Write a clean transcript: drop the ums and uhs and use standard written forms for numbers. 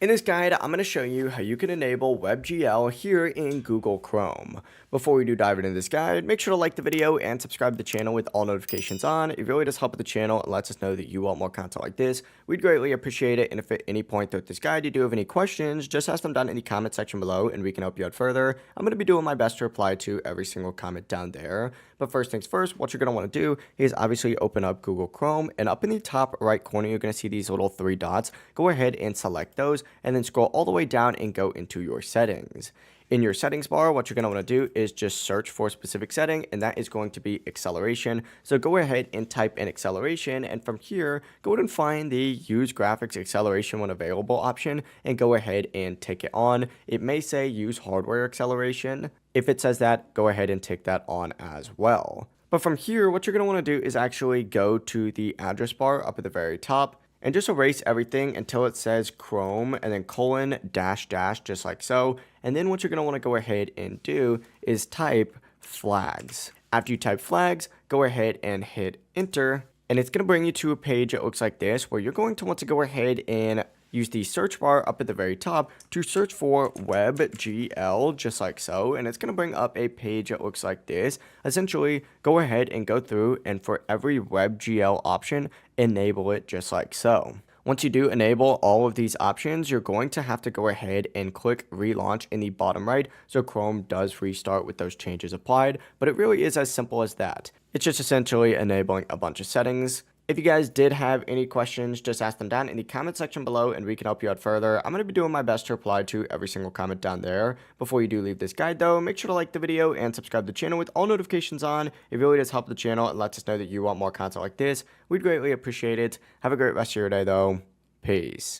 In this guide, I'm going to show you how you can enable WebGL here in Google Chrome. Before we do dive into this guide, make sure to like the video and subscribe to the channel with all notifications on. It really does help with the channel and lets us know that you want more content like this. We'd greatly appreciate it, and if at any point throughout this guide you do have any questions, just ask them down in the comment section below and we can help you out further. I'm going to be doing my best to reply to every single comment down there. But first things first, what you're going to want to do is obviously open up Google Chrome, and up in the top right corner you're going to see these little three dots. Go ahead and select those and then scroll all the way down and go into your settings. In your settings bar, what you're going to want to do is just search for a specific setting, and that is going to be acceleration. So go ahead and type in acceleration, and from here, go ahead and find the use graphics acceleration when available option and go ahead and tick it on. It may say use hardware acceleration. If it says that, go ahead and tick that on as well. But from here, what you're going to want to do is actually go to the address bar up at the very top and just erase everything until it says Chrome and then colon dash dash, just like so. And then what you're going to want to go ahead and do is type flags. After you type flags, go ahead and hit enter, and it's going to bring you to a page that looks like this, where you're going to want to go ahead and use the search bar up at the very top to search for WebGL, just like so, and it's going to bring up a page that looks like this. Essentially, go ahead and go through, and for every WebGL option, enable it just like so. Once you do enable all of these options, you're going to have to go ahead and click relaunch in the bottom right, so Chrome does restart with those changes applied, but it really is as simple as that. It's just essentially enabling a bunch of settings. If you guys did have any questions, just ask them down in the comment section below and we can help you out further. I'm going to be doing my best to reply to every single comment down there. Before you do leave this guide though, make sure to like the video and subscribe to the channel with all notifications on. It really does help the channel and lets us know that you want more content like this. We'd greatly appreciate it. Have a great rest of your day though. Peace.